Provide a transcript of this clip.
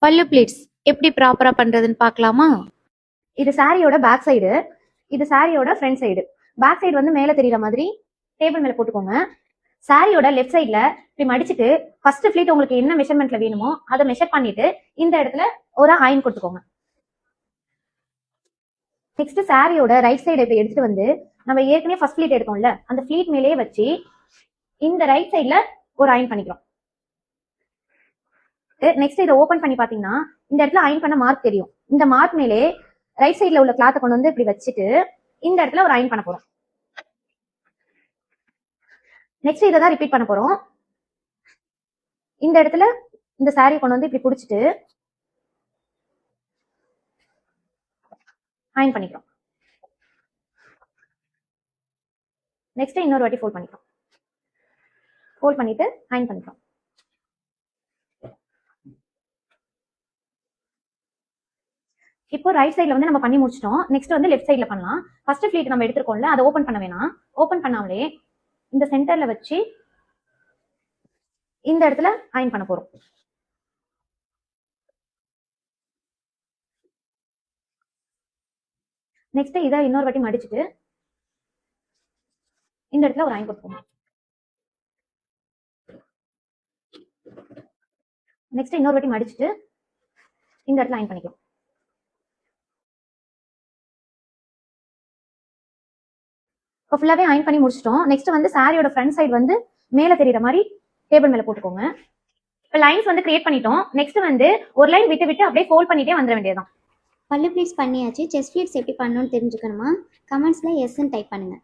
பல்லு பிளீட்ஸ் எப்படி ப்ராப்பரா பண்றதுன்னு பார்க்கலாமா? இது சாரியோட பேக் சைடு, இது சாரியோட ஃப்ரண்ட் சைடு. பேக் சைடு வந்து மேலே தெரியுற மாதிரி டேபிள் மேல போட்டுக்கோங்க. சாரியோட லெஃப்ட் சைட்ல இப்படி மடிச்சுட்டு ஃபர்ஸ்ட் ஃபிளீட் உங்களுக்கு என்ன மெஷர்மெண்ட்ல வேணுமோ அதை மெஷர் பண்ணிட்டு இந்த இடத்துல ஒரு அயன் கொடுத்துக்கோங்க. நெக்ஸ்ட் சாரியோட ரைட் சைடு இப்படி எடுத்துட்டு வந்து நம்ம ஏற்கனவே ஃபர்ஸ்ட் ஃபிளீட் எடுத்தோம்ல அந்த ஃபிளீட் மேலேயே வச்சு இந்த ரைட் சைட்ல ஒரு அயன் பண்ணிக்கிறோம். நெக்ஸ்ட் இதை ஓபன் பண்ணி பாத்தீங்கன்னா இந்த இடத்துல அயன் பண்ண மார்க் தெரியும். இந்த மார்க் மேலே ரைட் சைட்ல உள்ள கிளாத்தை கொண்டு வந்து இப்படி வச்சுட்டு இந்த இடத்துல ஒரு அயன் பண்ண போறோம். நெக்ஸ்ட் இதை தான் ரிப்பீட் பண்ண போறோம். இந்த இடத்துல இந்த சாரியை கொண்டு வந்து இப்படி பிடிச்சிட்டு அயன் பண்ணிக்கிறோம். நெக்ஸ்ட் இன்னொரு வாட்டி ஃபோல்ட் பண்ணிக்கிறோம். ஃபோல்ட் பண்ணிட்டு அயன் பண்ணிக்கிறோம். இப்போ ரைட் சைட்ல வந்து நம்ம பண்ணி முடிச்சிட்டோம். நெக்ஸ்ட் வந்து லெஃப்ட் சைட்ல பண்ணலாம். ஃபர்ஸ்ட் ஃபிளீட் நம்ம எடுத்துருக்கோம்ல அதை ஓபன் பண்ண வேணாம். ஓபன் பண்ணாமலே இந்த சென்டர்ல வச்சு இந்த இடத்துல அயன் பண்ண போறோம். நெக்ஸ்ட் இதை இன்னொரு வாட்டி மடிச்சுட்டு இந்த இடத்துல ஒரு அயன் கொடுப்போம். நெக்ஸ்ட் இன்னொரு வாட்டி மடிச்சுட்டு இந்த இடத்துல அயன் பண்ணிக்கலாம். இப்போ ஃபுல்லாவே அயன் பண்ணி முடிச்சிட்டோம். நெக்ஸ்ட் வந்து சாரியோட ஃப்ரண்ட் சைடு வந்து மேல தெரியுற மாதிரி டேபிள் மேல போட்டுக்கோங்க. இப்போ லைன்ஸ் வந்து கிரியேட் பண்ணிட்டோம். நெக்ஸ்ட் வந்து ஒரு லைன் விட்டு விட்டு அப்படியே ஃபோல்ட் பண்ணிட்டே வந்துட வேண்டியதுதான். பல்லு ப்ளீட்ஸ் பண்ணியாச்சு. செஸ்ட் ப்ளீட்ஸ் எப்படி பண்ணணும்னு தெரிஞ்சுக்கணுமா? கமெண்ட்ஸில் எஸ்ன்னு டைப் பண்ணுங்கள்.